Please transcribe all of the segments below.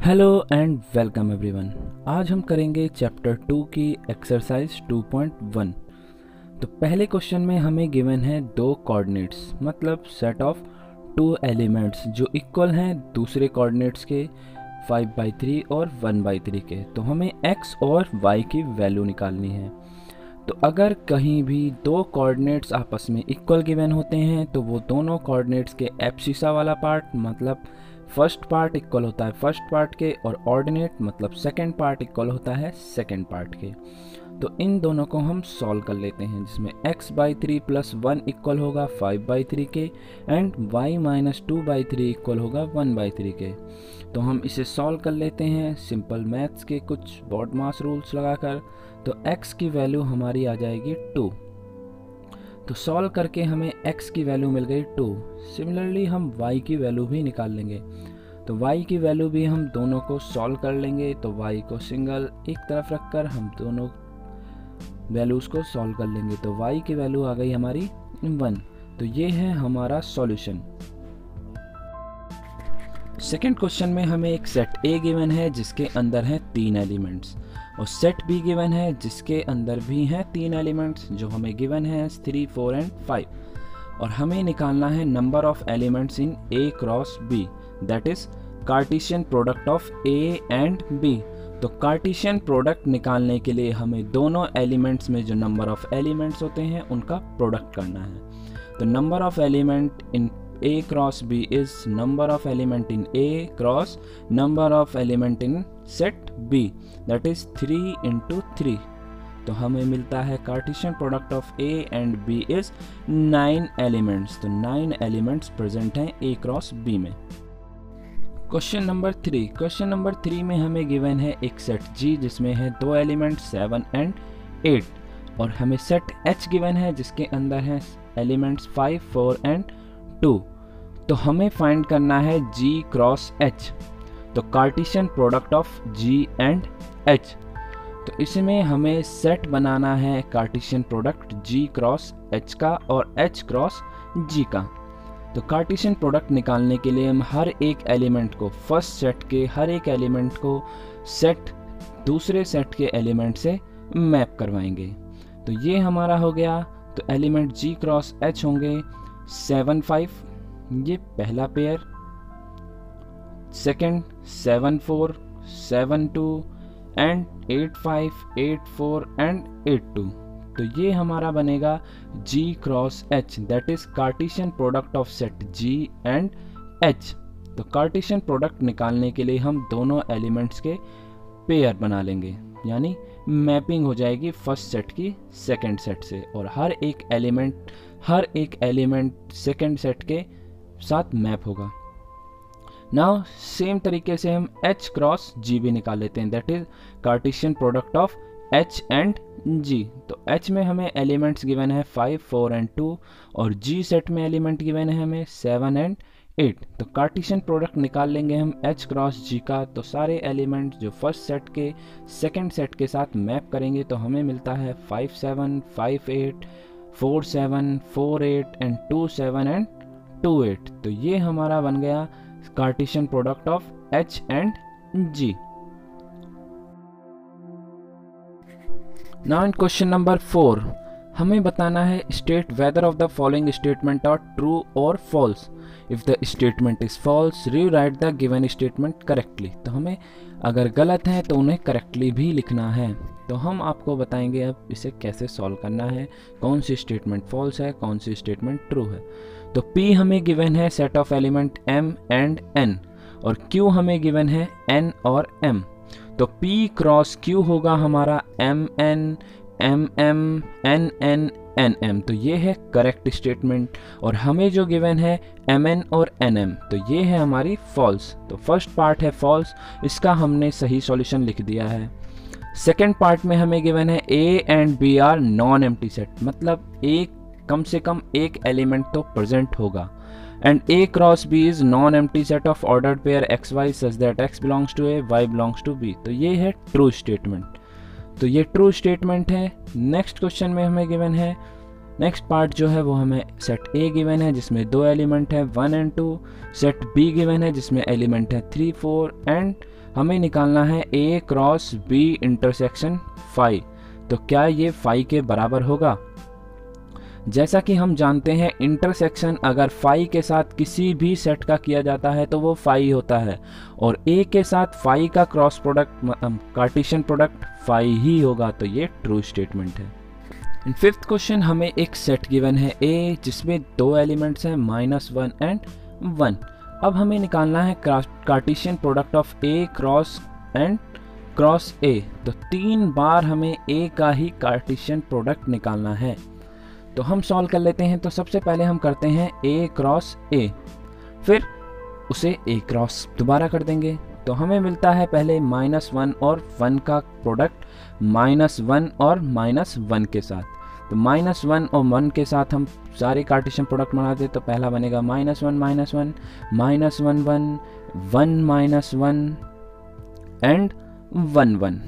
Hello and welcome everyone. आज हम करेंगे चैप्टर 2 की एक्सरसाइज 2.1। तो पहले क्वेश्चन में हमें गिवन है दो कोऑर्डिनेट्स, मतलब सेट ऑफ टू एलिमेंट्स जो इक्वल हैं दूसरे कोऑर्डिनेट्स के 5/3 और 1/3 के। तो हमें x और y की वैल्यू निकालनी है। तो अगर कहीं भी दो कोऑर्डिनेट्स आपस में इक्वल गिवन होते हैं तो वो दोनों कोऑर्डिनेट्स के एब्सिसा वाला पार्ट मतलब फर्स्ट पार्ट इक्वल होता है फर्स्ट पार्ट के, और ऑर्डिनेट मतलब सेकंड पार्ट इक्वल होता है सेकंड पार्ट के। तो इन दोनों को हम सॉल्व कर लेते हैं, जिसमें x/3 + 1 इक्वल होगा 5/3 के एंड y - 2/3 इक्वल होगा 1/3 के। तो हम इसे सॉल्व कर लेते हैं सिंपल मैथ्स के कुछ बॉड मास रूल्स लगाकर। तो x की वैल्यू हमारी आ जाएगी 2। तो सॉल्व करके हमें x की वैल्यू मिल गई 2। सिमिलरली हम y की वैल्यू भी निकाल लेंगे। तो y की वैल्यू भी हम दोनों को सॉल्व कर लेंगे। तो y को सिंगल एक तरफ रखकर हम दोनों वैल्यूज़ को सॉल्व कर लेंगे। तो y की वैल्यू आ गई हमारी 1। तो ये है हमारा सॉल्यूशन। सेकेंड क्वेश्चन में हमें एक सेट A गिवन है जिसके अंदर हैं 3 एलिमेंट्स, और सेट B गिवन है जिसके अंदर भी हैं 3 एलिमेंट्स जो हमें गिवन है 3, 4 एंड 5। और हमें निकालना है number of elements in A cross B, that is Cartesian product of A and B। तो कार्टेशियन प्रोडक्ट निकालने के लिए हमें दोनों एलिमेंट्स में जो नंबर ऑफ एलिमेंट्स होते हैं उनका प्रोडक्ट करना है। तो number of element in A cross B is number of element in A cross number of element in set B, that is 3 into 3। तो हमें मिलता है Cartesian product of A and B is 9 elements. तो 9 elements present हैं A cross B में। Question number 3 में हमें given है एक सेट G जिसमें है 2 एलिमेंट 7 एंड 8, और हमें सेट H गिवन है जिसके अंदर है एलिमेंट्स 5, 4 एंड 2। तो हमें फाइंड करना है G क्रॉस H। तो Cartesian product of G and H। तो इसमें हमें सेट बनाना है Cartesian product G cross H का और H क्रॉस G का। तो कार्टेशियन प्रोडक्ट निकालने के लिए हम हर एक एलिमेंट को फर्स्ट सेट के हर एक एलिमेंट को सेट दूसरे सेट के एलिमेंट से मैप करवाएंगे। तो ये हमारा हो गया। तो एलिमेंट G क्रॉस H होंगे 7, 5, ये पहला पेयर, सेकंड 7, 4, 7, 2 एंड 8, 5, 8, 4 एंड 8, 2। तो ये हमारा बनेगा G cross H, that is Cartesian product of set G and H। तो कार्टेशियन प्रोडक्ट निकालने के लिए हम दोनों एलिमेंट्स के पेयर बना लेंगे, यानी मैपिंग हो जाएगी फर्स्ट सेट की सेकंड सेट से, और हर एक एलिमेंट सेकंड सेट के साथ मैप होगा। नाउ सेम तरीके से हम H क्रॉस G भी निकाल लेते हैं, that is Cartesian product of H and G। तो H में हमें एलिमेंट्स गिवन है 5, 4 एंड 2, और G सेट में एलिमेंट गिवन है हमें 7 एंड 8। तो कार्टेशियन प्रोडक्ट निकाल लेंगे हम H क्रॉस G का। तो सारे एलिमेंट जो फर्स्ट सेट के सेकंड सेट के साथ मैप करेंगे तो हमें मिलता है 5, 7, 5, 8, 4, 7, 4, 8 एंड 2, 7 एंड 2, 8। तो ये हमारा बन गया Cartesian product of H and G। Now in question number 4 हमें बताना है state whether of the following statement are true और false. If the statement is false rewrite the given statement correctly. तो हमें अगर गलत है तो उन्हें करेक्टली भी लिखना है। तो हम आपको बताएंगे अब इसे कैसे सॉल्व करना है, कौन सी स्टेटमेंट फॉल्स है, कौन सी स्टेटमेंट ट्रू है। तो P हमें गिवन है set of element M and N, और Q हमें गिवन है N और M। तो P क्रॉस Q होगा हमारा MN, MM, NN, NM। तो ये है करेक्ट स्टेटमेंट। और हमें जो गिवन है MN और NM, तो ये है हमारी फॉल्स। तो फर्स्ट पार्ट है फॉल्स, इसका हमने सही सॉल्यूशन लिख दिया है। सेकेंड पार्ट में हमें गिवन है A and B are non empty set, मतलब एक कम से कम एक एलिमेंट तो प्रेजेंट होगा। And A cross B is non empty set of ordered pair XY such that X belongs to A, Y belongs to B। तो ये है true statement. तो ये ट्रू स्टेटमेंट है। नेक्स्ट क्वेश्चन में हमें गिवन है नेक्स्ट पार्ट जो है वो हमें सेट ए गिवन है जिसमें 2 एलिमेंट है 1 एंड 2, सेट बी गिवन है जिसमें एलिमेंट है 3 4 एंड हमें निकालना है ए क्रॉस बी इंटरसेक्शन 5। तो क्या ये 5 के बराबर होगा? जैसा कि हम जानते हैं इंटरसेक्शन अगर 5 के साथ किसी भी सेट का किया जाता है तो वो 5 होता है और ए के साथ 5 का क्रॉस प्रोडक्ट कार्टेशियन प्रोडक्ट 5 ही होगा। तो ये ट्रू स्टेटमेंट है। इन 5th क्वेश्चन हमें एक सेट गिवन है ए जिसमें 2 एलिमेंट्स हैं -1 एंड 1। अब हमें निकालना है Cartesian product of A cross and cross ए। तो 3 बार हमें ए का ही कार्टेशियन प्रोडक्ट निकालना है। तो हम सॉल्व कर लेते हैं। तो सबसे पहले हम करते हैं ए क्रॉस ए, फिर उसे ए क्रॉस दोबारा कर देंगे। तो हमें मिलता है पहले -1 और 1 का प्रोडक्ट -1 और -1 के साथ। तो -1 और 1 के साथ हम सारे कार्टेशियन प्रोडक्ट बना दे। तो पहला बनेगा -1 -1 -1 1 1 -1 एंड 1 1।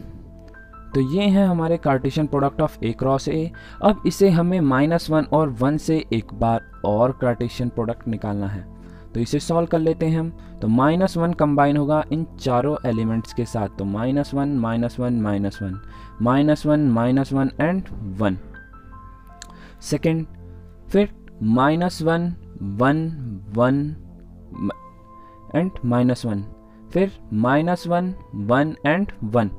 तो ये है हमारे Cartesian product of A cross ए। अब इसे हमें -1 और 1 से एक बार और कार्टेशियन प्रोडक्ट निकालना है। तो इसे सॉल्व कर लेते हैं हम। तो -1 कंबाइन होगा इन चारों एलिमेंट्स के साथ। तो -1 -1 -1 -1 एंड 1। सेकेंड, फिर -1 1 1 एंड -1, फिर -1 1 एंड 1।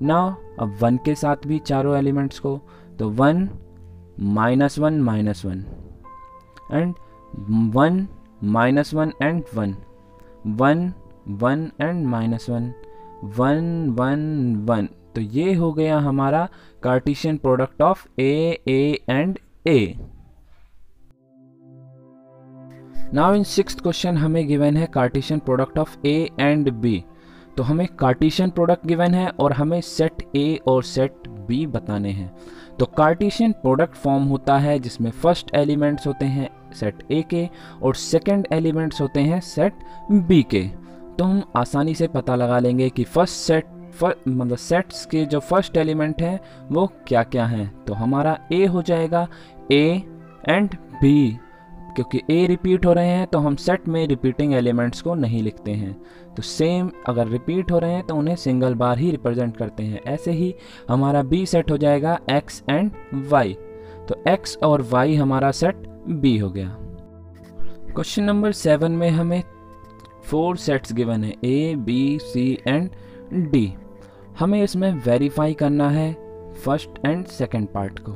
नाउ अब 1 के साथ भी चारों एलिमेंट्स को। तो 1 -1 -1 एंड 1 -1 एंड 1 1 1 एंड -1 1 1 1। तो ये हो गया हमारा Cartesian product of A and a. Now in 6th question हमें गिवन है Cartesian product of A and B. तो हमें कार्टेशियन प्रोडक्ट गिवन है और हमें सेट ए और सेट बी बताने हैं। तो कार्टेशियन प्रोडक्ट फॉर्म होता है जिसमें फर्स्ट एलिमेंट्स होते हैं सेट ए के और सेकंड एलिमेंट्स होते हैं सेट बी के। तो हम आसानी से पता लगा लेंगे कि मतलब सेट्स के जो फर्स्ट एलिमेंट हैं वो क्या क्या हैं। तो हमारा ए हो जाएगा ए एंड बी, क्योंकि ए रिपीट हो रहे हैं तो हम सेट में रिपीटिंग एलिमेंट्स को नहीं लिखते हैं। तो सेम अगर रिपीट हो रहे हैं तो उन्हें सिंगल बार ही रिप्रेजेंट करते हैं। ऐसे ही हमारा बी सेट हो जाएगा एक्स एंड वाई। तो एक्स और वाई हमारा सेट बी हो गया। क्वेश्चन नंबर 7 में हमें 4 सेट्स गिवन है a b c and d. हमें इसमें वेरीफाई करना है फर्स्ट एंड सेकंड पार्ट को।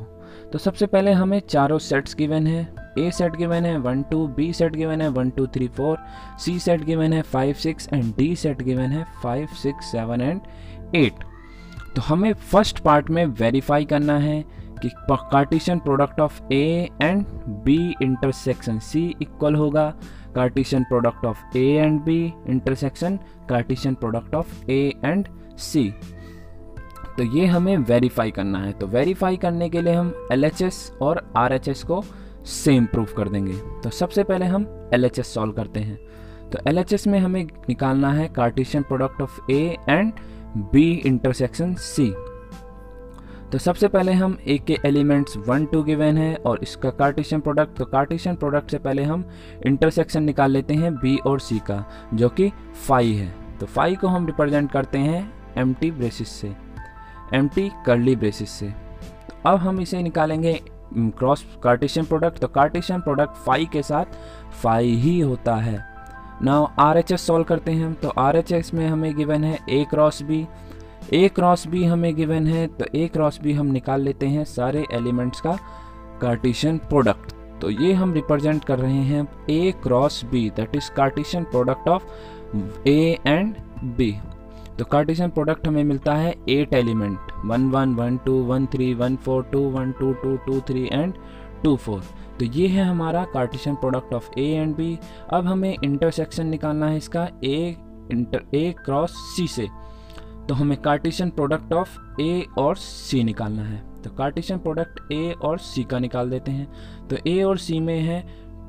तो सबसे पहले हमें चारों सेट्स गिवन है। ए सेट गिवन है 1 2, बी सेट गिवन है 1 2 3 4, सी सेट गिवन है 5 6 एंड डी सेट गिवन है 5 6 7 एंड 8। तो हमें फर्स्ट पार्ट में वेरीफाई करना है कि Cartesian product of A and B intersection C equal होगा Cartesian product of A and B intersection Cartesian product of A and C. तो ये हमें वेरीफाई करना है। तो वेरीफाई करने के लिए हम LHS और RHS को सेम प्रूफ कर देंगे। तो सबसे पहले हम LHS सॉल्व करते हैं। तो LHS में हमें निकालना है Cartesian product of A and B intersection c. तो सबसे पहले हम ए के एलिमेंट्स 1 2 गिवन है और इसका कार्टेशियन प्रोडक्ट। तो कार्टेशियन प्रोडक्ट से पहले हम इंटरसेक्शन निकाल लेते हैं बी और सी का, जो कि 5 है। तो 5 को हम रिप्रेजेंट करते हैं एम्प्टी ब्रेसिस से, एम्प्टी कर्ली ब्रेसिस से। तो अब हम इसे निकालेंगे क्रॉस कार्टेशियन प्रोडक्ट। तो कार्टेशियन प्रोडक्ट 5 के साथ 5 ही होता है। नाउ RHS सॉल्व करते हैं हम। तो RHS में हमें गिवन है ए क्रॉस बी, ए क्रॉस बी हमें गिवन है। तो ए क्रॉस बी हम निकाल लेते हैं सारे एलिमेंट्स का कार्टेशियन प्रोडक्ट। तो ये हम रिप्रेजेंट कर रहे हैं A cross B, that is Cartesian product of A and B. तो कार्टेशियन प्रोडक्ट हमें मिलता है 8 एलिमेंट 1 1 1 2 1 3 1 4 2 1 2 2 2 3 एंड 2 4। तो ये है हमारा Cartesian product of A and b. अब हमें इंटरसेक्शन निकालना है इसका ए क्रॉस सी से। तो हमें कार्टेशियन प्रोडक्ट ऑफ ए और सी निकालना है। तो कार्टेशियन प्रोडक्ट ए और सी का निकाल देते हैं। तो ए और सी में है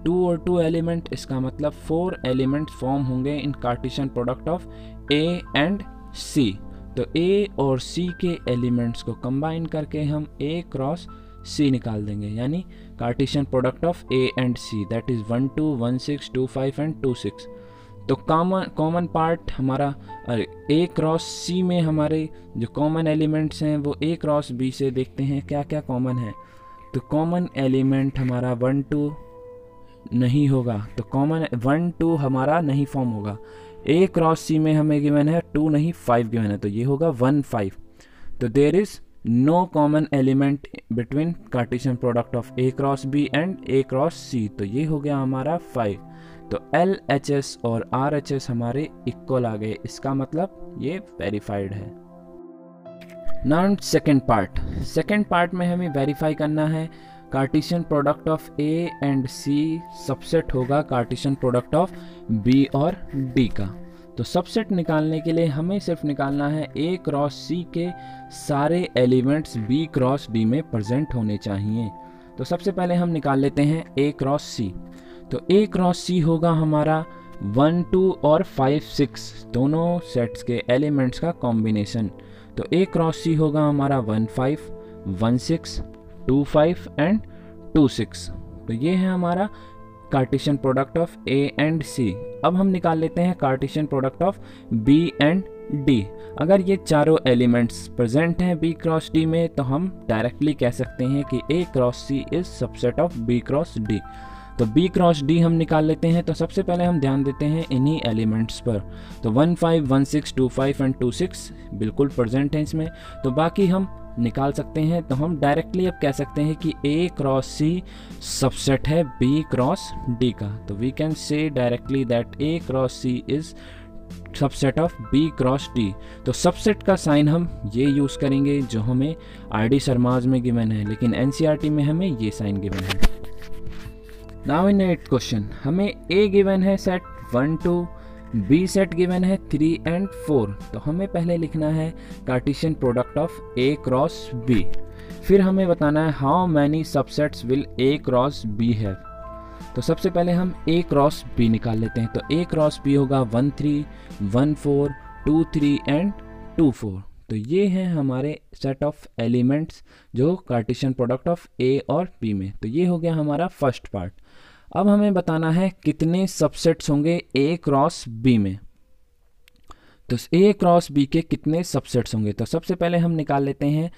2 और 2 एलिमेंट, इसका मतलब 4 एलिमेंट फॉर्म होंगे in Cartesian product of A and C. तो ए और सी के एलिमेंट्स को कंबाइन करके हम ए क्रॉस C निकाल देंगे, यानी Cartesian product of A and C that is 1 2 1 6 2 5 and 2 6। तो कॉमन पार्ट हमारा A क्रॉस C में हमारे जो कॉमन एलिमेंट्स हैं वो A क्रॉस B से देखते हैं क्या क्या कॉमन है। तो कॉमन एलिमेंट हमारा 1 2 नहीं होगा, तो कॉमन 1 2 हमारा नहीं फॉर्म होगा। A क्रॉस C में हमें गिवन है 2 नहीं 5 गिवन है, तो ये होगा 1 5। तो there is no common element between Cartesian product of A cross B and A cross C, तो ये हो गया हमारा 5। तो LHS और RHS हमारे इक्वल आ गए, इसका मतलब ये वेरीफाइड है। नाउ सेकेंड पार्ट में हमें वेरीफाई करना है Cartesian product of A and C subset होगा कार्टेशियन प्रोडक्ट ऑफ B और D का। तो सबसेट निकालने के लिए हमें सिर्फ निकालना है A क्रॉस C के सारे एलिमेंट्स B क्रॉस D में प्रेजेंट होने चाहिए। तो सबसे पहले हम निकाल लेते हैं A क्रॉस C। तो A क्रॉस C होगा हमारा 1 2 और 5 6 दोनों सेट्स के एलिमेंट्स का कॉम्बिनेशन। तो A क्रॉस C होगा हमारा 1 5 1 6 2 5 एंड 2 6। तो ये है हमारा Cartesian product of A and C। अब हम निकाल लेते हैं Cartesian product of B and D। अगर ये चारों एलिमेंट्स प्रेजेंट हैं B क्रॉस D में, तो हम डायरेक्टली कह सकते हैं कि A cross C is subset of B cross D। तो B क्रॉस D हम निकाल लेते हैं। तो सबसे पहले हम ध्यान देते हैं इन्हीं एलिमेंट्स पर। तो 1 5 1 6 2 5 एंड 2 6 बिल्कुल प्रेजेंट हैं इसमें, तो बाकी हम निकाल सकते हैं। तो हम डायरेक्टली अब कह सकते हैं कि A क्रॉस C सबसेट है B क्रॉस D का। तो we can say directly that A cross C is subset of B cross D। तो सबसेट का साइन हम ये यूज़ करेंगे जो हमें RD शर्माज में गिवन है, लेकिन NCERT में हमें ये साइन गिवन है। नाउ इन 8th क्वेश्चन हमें A गिवन है सेट 1 2, B सेट गिवन है 3 एंड 4। तो हमें पहले लिखना है Cartesian product of A cross B। फिर हमें बताना है how many subsets will A cross B have. तो सबसे पहले हम A क्रॉस B निकाल लेते हैं। तो A क्रॉस B होगा 1 3 1 4 2 3 एंड 2 4। तो ये हैं हमारे सेट ऑफ एलिमेंट्स जो कार्टेशियन प्रोडक्ट ऑफ A और B में। तो ये हो गया हमारा फर्स्ट पार्ट। अब हमें बताना है कितने सबसेट्स होंगे A क्रॉस B में। तो A क्रॉस B के कितने सबसेट्स होंगे। तो सबसे पहले हम निकाल लेते हैं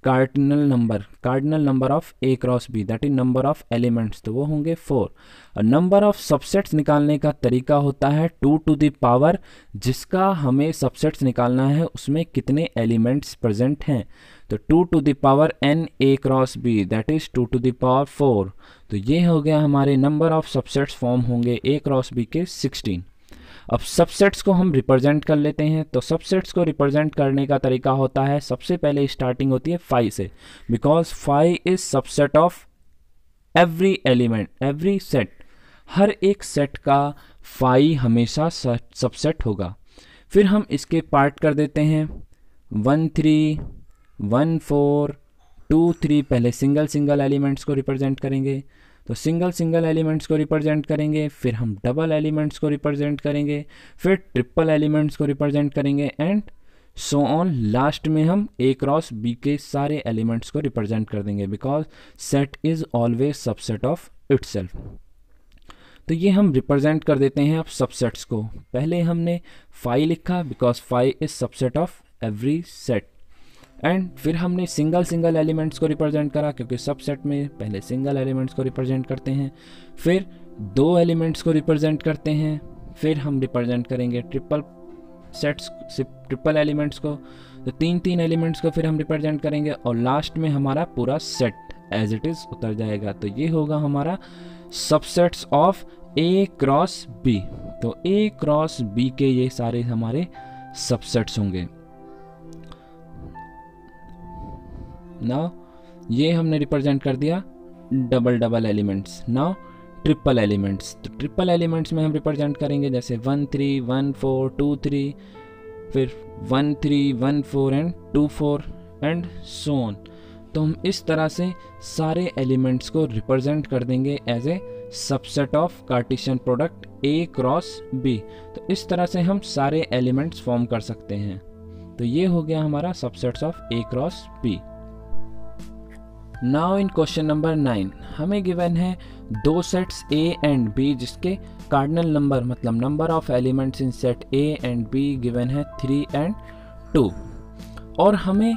cardinal number of A cross B that is number of elements. तो वो होंगे 4। और नंबर ऑफ सबसेट्स निकालने का तरीका होता है 2 टू द पावर, जिसका हमें सबसेट्स निकालना है उसमें कितने एलिमेंट्स प्रेजेंट हैं। तो 2 to the power n A cross B that is 2 to the power 4। तो ये हो गया हमारे नंबर ऑफ सबसेट्स फॉर्म होंगे A क्रॉस B के 16। अब सबसेट्स को हम रिप्रेजेंट कर लेते हैं। तो सबसेट्स को रिप्रेजेंट करने का तरीका होता है, सबसे पहले स्टार्टिंग होती है 5 से, because 5 is subset of every element, every set. हर एक सेट का 5 हमेशा सबसेट होगा। फिर हम इसके पार्ट कर देते हैं 1 3 1 4 2 3। पहले सिंगल एलिमेंट्स को रिप्रेजेंट करेंगे, तो सिंगल एलिमेंट्स को रिप्रेजेंट करेंगे, फिर हम डबल एलिमेंट्स को रिप्रेजेंट करेंगे, फिर ट्रिपल एलिमेंट्स को रिप्रेजेंट करेंगे एंड सो ऑन। लास्ट में हम A क्रॉस B के सारे एलिमेंट्स को रिप्रेजेंट कर देंगे, because set is always subset of itself. तो ये हम रिप्रेजेंट कर देते हैं अब सबसेट्स को। पहले हमने 5 लिखा because 5 is subset of every set, and फिर हमने सिंगल एलिमेंट्स को रिप्रेजेंट करा, क्योंकि सबसेट में पहले सिंगल एलिमेंट्स को रिप्रेजेंट करते हैं, फिर 2 एलिमेंट्स को रिप्रेजेंट करते हैं, फिर हम रिप्रेजेंट करेंगे ट्रिपल एलिमेंट्स को, तो 3 एलिमेंट्स को फिर हम रिप्रेजेंट करेंगे, और लास्ट में हमारा पूरा सेट एज इट इज उतर जाएगा। तो ये होगा हमारा subsets of A cross B। तो A क्रॉस B के ये सारे हमारे सबसेट्स होंगे। नाउ ये हमने रिप्रेजेंट कर दिया double elements. Now triple elements, तो ट्रिपल एलिमेंट्स में हम रिप्रेजेंट करेंगे जैसे 1 3 1 4 2 3, फिर 1 3 1 4 एंड 2 4 एंड सो ऑन। तो हम इस तरह से सारे एलिमेंट्स को रिप्रेजेंट कर देंगे as a subset of Cartesian product A cross B। तो इस तरह से हम सारे एलिमेंट्स फॉर्म कर सकते हैं। तो ये हो गया हमारा subsets of A cross B। Now in question number 9 हमें गिवन है दो सेट्स A एंड B जिसके कार्डिनल नंबर मतलब number of elements in set A and B given है 3 एंड 2 और हमें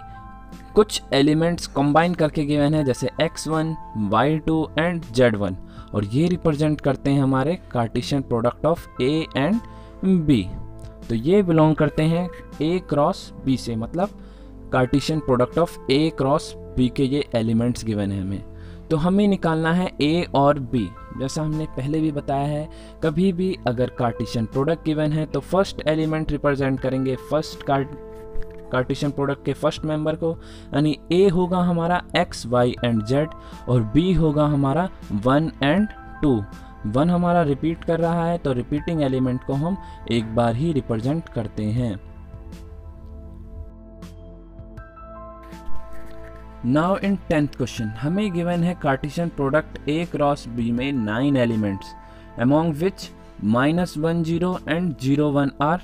कुछ एलिमेंट्स कंबाइन करके गिवन है जैसे x1, y2 एंड z1 और ये रिप्रेजेंट करते हैं हमारे Cartesian product of A and B। तो ये बिलोंग करते हैं A क्रॉस B से, मतलब Cartesian product of A cross B के ये एलिमेंट्स गिवन है हमें। तो हमें निकालना है A और B। जैसा हमने पहले भी बताया है, कभी भी अगर कार्टेशियन प्रोडक्ट गिवन है तो फर्स्ट एलिमेंट रिप्रेजेंट करेंगे फर्स्ट कार्टेशियन प्रोडक्ट के फर्स्ट मेंबर को, यानी A होगा हमारा x, y एंड z और B होगा हमारा 1 एंड 2। 1 हमारा रिपीट कर रहा है तो रिपीटिंग एलिमेंट को हम एक बार ही रिप्रेजेंट करते हैं। नाउ इन 10th क्वेश्चन हमें गिवन है Cartesian product A cross B में 9 elements among which -1 0 and 0 1 are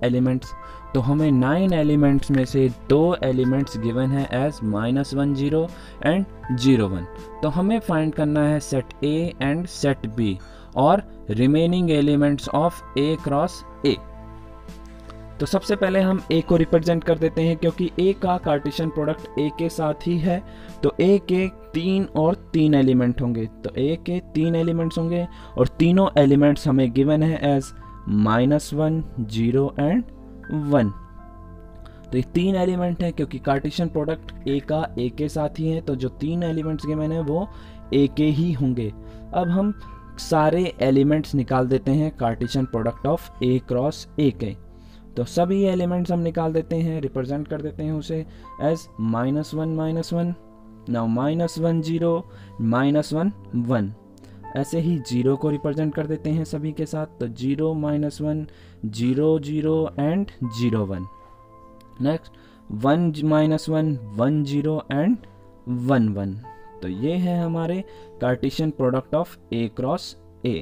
elements. तो हमें 9 एलिमेंट्स में से 2 एलिमेंट्स गिवन है एज -1 0 एंड 0 1। तो हमें फाइंड करना है set A and set B और remaining elements of A cross A। तो सबसे पहले हम A को रिप्रेजेंट कर देते हैं क्योंकि A का कार्टेशियन प्रोडक्ट A के साथ ही है, तो A के 3 और 3 एलिमेंट होंगे। तो A के 3 एलिमेंट्स होंगे और तीनों एलिमेंट्स हमें गिवन है एज -1 0 एंड 1। तो ये 3 एलिमेंट हैं क्योंकि कार्टेशियन प्रोडक्ट A का A के साथ ही है, तो जो 3 एलिमेंट्स गिवन है वो A के ही होंगे। अब हम सारे एलिमेंट्स निकाल देते हैं Cartesian product of A cross A के। तो सभी एलिमेंट्स हम निकाल देते हैं, रिप्रेजेंट कर देते हैं उसे एज -1 -1, नाउ -1 0 -1 1। ऐसे ही 0 को रिप्रेजेंट कर देते हैं सभी के साथ, तो 0 -1 0 0 एंड 0 1। Next 1 -1 1 0 and 1 1। तो ये है हमारे Cartesian product of A cross A।